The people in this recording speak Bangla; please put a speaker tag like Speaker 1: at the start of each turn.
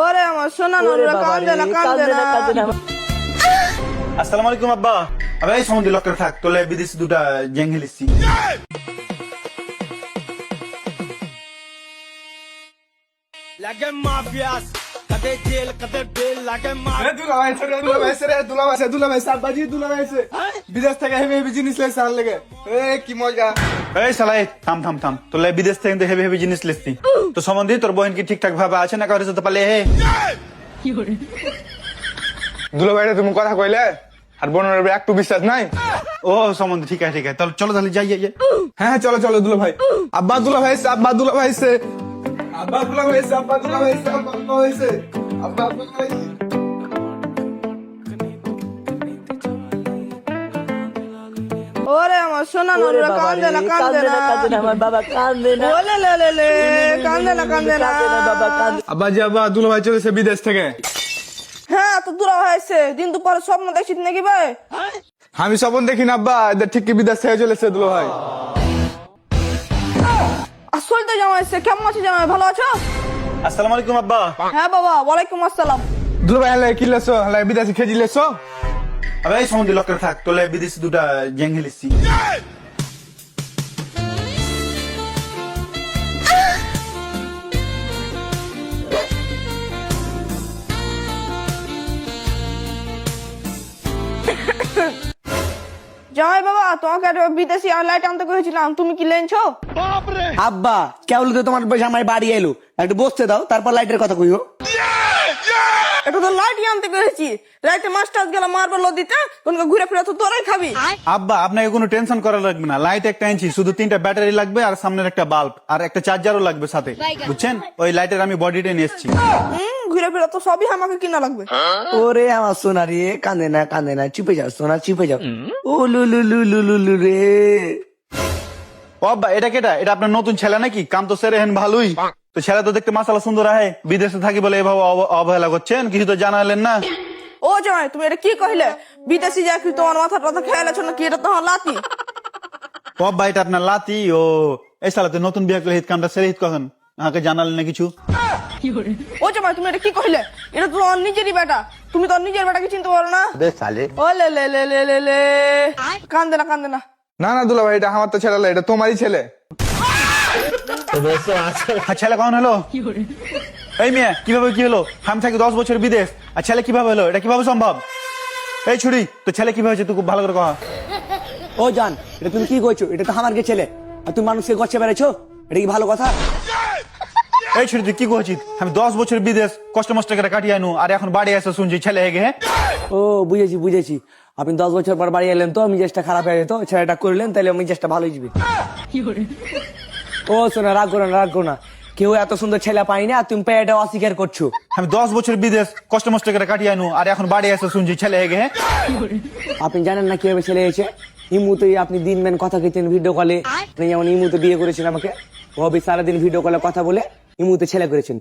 Speaker 1: ওরে আমার সোনা নুরুরা কান্দে না কান্দে না।
Speaker 2: আসসালামু আলাইকুম আব্বা। আবে এই সমুদ্র লক্ষ্যে থাক, তোলে বিদেশি দুটা জেঙ্গি লিসি।
Speaker 3: লাগে মাফিয়াস কদে জেল কদে বেল লাগে
Speaker 4: বিদেশ থেকে হেভি হেভি জিনিস লেছে আর লেগে কি মজা।
Speaker 2: এই শালা এই থাম থাম থাম, তোলে বিদেশ থেকে হেভি হেভি জিনিস লিসি। তো সম্বন্ধে তোর বোন কি ঠিকঠাক ভাবে আছে না কারোর সাথে পালে হে?
Speaker 4: দুলা ভাইরা তুমি কথা কইলে আর বোনের উপরে একটু বিশ্বাস নাই।
Speaker 2: ও সম্বন্ধে ঠিক আছে তাহলে চলো তাহলে যাই যাই।
Speaker 4: হ্যাঁ চলো চলো দুলা ভাই। আব্বা দুলা ভাই এসে, আব্বা দুলা ভাই এসে, আব্বা দুলা ভাই এসে, আব্বা দুলা ভাই এসে, আব্বা দুলা ভাই এসে, আব্বা দুলা ভাই এসে।
Speaker 1: ওরে আমার সোনা নুরুরা কান্দে না কান্দে না।
Speaker 5: আমার বাবা কান্দে না,
Speaker 1: ওলে লে লে লে কান্দে না কান্দে না।
Speaker 5: বাবা কান্দে।
Speaker 4: আব্বা জি আব্বা দুলা ভাই চলেছে বিদেশ থেকে।
Speaker 1: হ্যাঁ তো দূরা হয়েছে, দিন দুপুরে স্বপ্ন দেখছিস নাকি ভাই?
Speaker 4: আমি স্বপ্ন দেখি না আব্বা, এদের ঠিক কি বিদেশ থেকে চলেছে দুলা ভাই।
Speaker 1: আসল তো জামাইছে, কেমন আছে জামাই, ভালো আছো?
Speaker 2: আসসালামু আলাইকুম আব্বা।
Speaker 1: হ্যাঁ বাবা, ওয়ালাইকুম আসসালাম।
Speaker 4: দুলা ভাই হলে কি লেছো, হলে বিদেশি খেজি লেছো।
Speaker 2: আবে এই সমুদ্র লক্ষ্যে থাক, তোলে বিদেশি দুটা জেঙ্গি লিসি।
Speaker 1: জামাই বাবা, তোমাকে একটা বিদেশি লাইট আনতে করেছিলাম, তুমি কি লেনছো?
Speaker 5: আব্বা কেবল তো তোমার জামাই বাড়ি এলো, একটু বসতে দাও তারপর লাইটের কথা কইও।
Speaker 1: এটা তো লাইটই আনতে করেছি, রাইতে মাস্টার গেল মারবো দিতে, কোনকে ঘুরে ফিরে তো তোরাই খাবি।
Speaker 2: আব্বা আপনাকে কোনো টেনশন করা লাগবে না, লাইট একটা আনছি, শুধু 3টা ব্যাটারি লাগবে আর সামনের একটা বাল্ব আর একটা চার্জারও লাগবে সাথে, বুঝছেন? ওই লাইটের আমি বডিটা নিয়ে এসেছি।
Speaker 1: ঘুরে ফিরে তো সবই আমাকে কিনা লাগবে।
Speaker 5: ওরে আমার সোনা রে, কান্দে না, চুপে যাও সোনা, চুপে যাও। ও লুলু লুলু লুলু রে।
Speaker 2: ও আব্বা এটা কেটা? এটা আপনার নতুন ছেলে নাকি? কাম তো সেরে হেন ভালোই তো, ছেলে তো দেখতে মাসালা সুন্দর আহে, বিদেশে থাকি বলে এভাবে অবহেলা করছেন, কিছু তো জানালেন না।
Speaker 1: ও জামাই তুমি এটা কি কহিলে? বিদেশি যা কি তোমার মাথা টাথা খেয়ালেছো নাকি? এটা তোমার লাতি।
Speaker 2: ও আব্বা এটা আপনার লাতি? ও এই সালাতে নতুন বিয়ে করে হিত কামটা সেরে হিত কখন আমাকে জানালেন না কিছু?
Speaker 1: ও জামাই তুমি এটা কি কহিলে? এটা তো তোমার নিজেরই বেটা, তুমি তো নিজের বেটাকে চিনতে পারো না। ও লে লে লে লে লে লে কান্দে না কান্দে না।
Speaker 4: না না দুলা ভাই এটা আমার তো ছেলে না, এটা তোমারই ছেলে।
Speaker 2: আর ছেলে কখন হলো? এই মেয়ে কিভাবে কি হলো? আমি থাকি 10 বছর বিদেশ, আর ছেলে কিভাবে হলো? এটা কিভাবে সম্ভব? এই ছুরি তো ছেলে কিভাবে হয়েছে তুই খুব ভালো করে কহা।
Speaker 5: ও জান, এটা তুমি কি করছো? এটা তো আমার ছেলে, আর তুমি মানুষকে গছে বেড়েছো, এটা কি ভালো কথা?
Speaker 2: এই ছুরি তুই কি করছিস? আমি 10 বছর বিদেশ কষ্ট মষ্ট করে কাটিয়ে আনু, আর এখন বাড়ি এসে শুনছি ছেলে হয়ে গে।
Speaker 5: ও বুঝেছি, আপনি 10 বছর পর বাড়ি এলেন তো মেজাজটা খারাপ হয়ে যেত, ছেলেটা করলেন তাহলে মেজাজটা ভালো যাবে। ও শোনা, রাগ করো না, কেউ এত সুন্দর ছেলে পাই না, আর তুমি পেয়ে এটা অস্বীকার করছো।
Speaker 2: আমি 10 বছর বিদেশ কষ্ট মষ্ট করে কাটিয়ে আনু, আর এখন বাড়ি এসে শুনছি ছেলে হয়ে গে।
Speaker 5: আপনি জানেন না কিভাবে ছেলে হয়েছে? ইমুতে আপনি দিনম্যান কথা কেছেন ভিডিও কলে, যেমন ইমুতে বিয়ে করেছেন আমাকে, ও সারাদিন ভিডিও কলে কথা বলে ইমুতে ছেলে করেছেন।